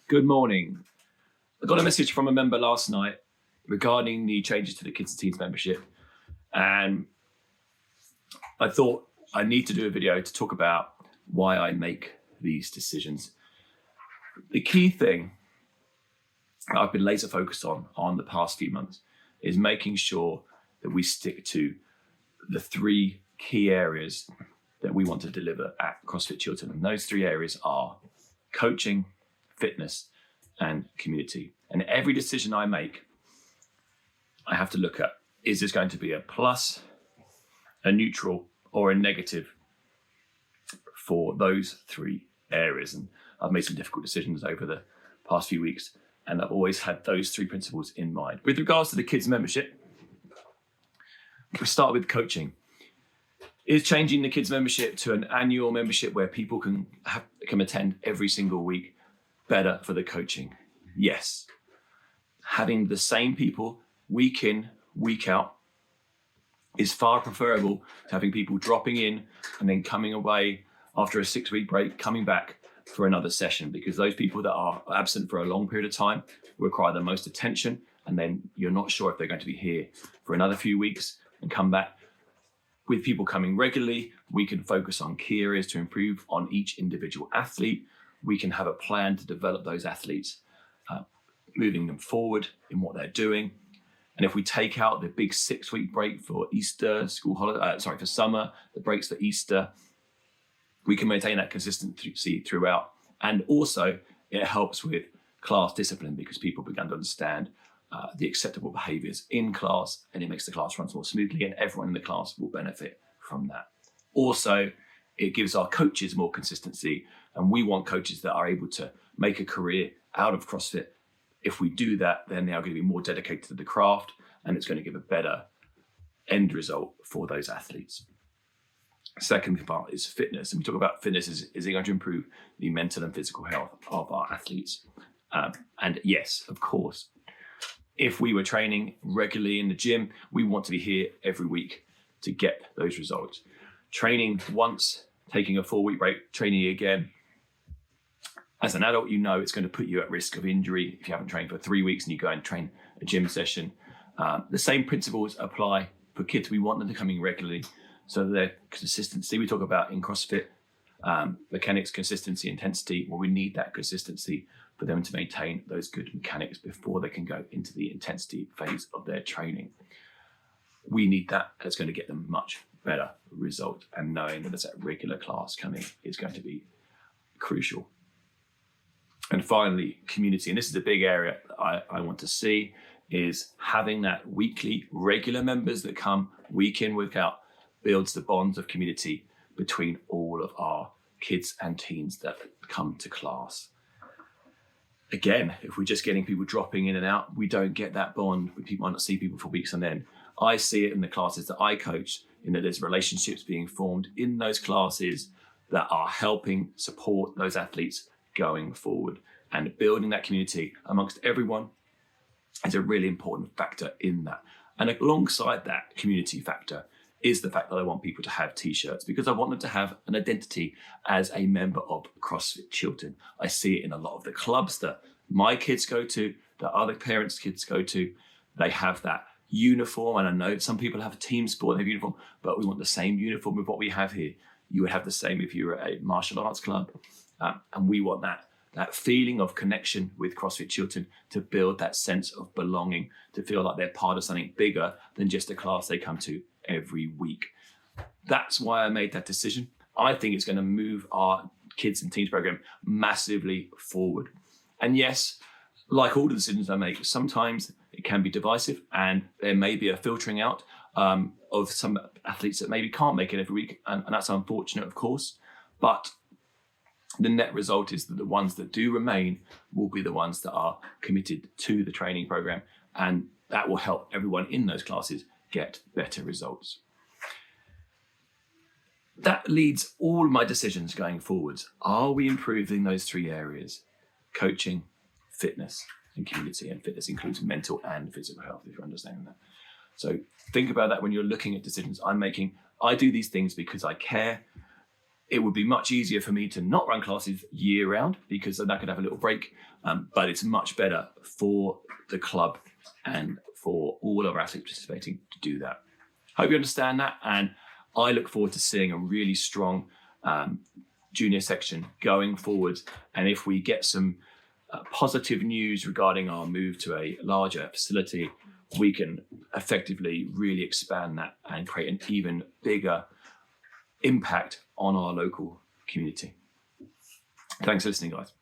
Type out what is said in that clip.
Good morning. I got a message from a member last night regarding the changes to the Kids and Teens membership. And I thought I need to do a video to talk about why I make these decisions. The key thing I've been laser focused on the past few months is making sure that we stick to the three key areas that we want to deliver at CrossFit Chiltern. And those three areas are coaching, fitness, and community. And every decision I make, I have to look at, is this going to be a plus, a neutral, or a negative for those three areas? And I've made some difficult decisions over the past few weeks, and I've always had those three principles in mind. With regards to the kids membership, we start with coaching. Is changing the kids membership to an annual membership where people can attend every single week better for the coaching? Yes. Having the same people week in, week out is far preferable to having people dropping in and then coming away after a 6-week break, coming back for another session, because those people that are absent for a long period of time require the most attention, and then you're not sure if they're going to be here for another few weeks and come back. With people coming regularly, we can focus on key areas to improve on each individual athlete. We can have a plan to develop those athletes, moving them forward in what they're doing. And if we take out the big 6-week break for Easter, for summer, the breaks for Easter, we can maintain that consistency throughout. And also it helps with class discipline because people begin to understand the acceptable behaviors in class, and it makes the class run more smoothly, and everyone in the class will benefit from that. Also, it gives our coaches more consistency, and we want coaches that are able to make a career out of CrossFit. If we do that, then they are going to be more dedicated to the craft, and it's going to give a better end result for those athletes. Second part is fitness. And we talk about fitness, is it going to improve the mental and physical health of our athletes? And yes, of course. If we were training regularly in the gym, we want to be here every week to get those results. Training once, taking a 4-week break, training again. As an adult, you know it's going to put you at risk of injury if you haven't trained for 3 weeks and you go and train a gym session. The same principles apply for kids. We want them to come in regularly, so their consistency, we talk about in CrossFit, mechanics, consistency, intensity. Well, we need that consistency for them to maintain those good mechanics before they can go into the intensity phase of their training. We need that, and it's going to get them much better result. And knowing that there's that regular class coming is going to be crucial. And finally, community. And this is a big area I want to see, is having that weekly regular members that come week in, week out, builds the bonds of community between all of our kids and teens that come to class. Again, if we're just getting people dropping in and out, we don't get that bond. People might not see people for weeks on end. I see it in the classes that I coach, in that there's relationships being formed in those classes that are helping support those athletes going forward. And building that community amongst everyone is a really important factor in that. And alongside that community factor is the fact that I want people to have t-shirts, because I want them to have an identity as a member of CrossFit Chiltern. I see it in a lot of the clubs that my kids go to, that other parents' kids go to. They have that uniform, and I know some people have a team sport, they have uniform, but we want the same uniform with what we have here. You would have the same if you were a martial arts club. And we want that feeling of connection with CrossFit Chiltern to build that sense of belonging, to feel like they're part of something bigger than just a class they come to every week. That's why I made that decision. I think it's going to move our kids and teens program massively forward. And yes, like all the decisions I make, sometimes it can be divisive, and there may be a filtering out of some athletes that maybe can't make it every week. And that's unfortunate, of course. But the net result is that the ones that do remain will be the ones that are committed to the training program, and that will help everyone in those classes get better results. That leads all my decisions going forwards. Are we improving those three areas? Coaching, fitness, and community. And fitness includes mental and physical health, if you're understanding that. So think about that when you're looking at decisions I'm making. I do these things because I care. It would be much easier for me to not run classes year round, because then I could have a little break. But it's much better for the club and for all of our athletes participating to do that. Hope you understand that. And I look forward to seeing a really strong junior section going forward. And if we get some positive news regarding our move to a larger facility, we can effectively really expand that and create an even bigger impact on our local community. Thanks for listening, guys.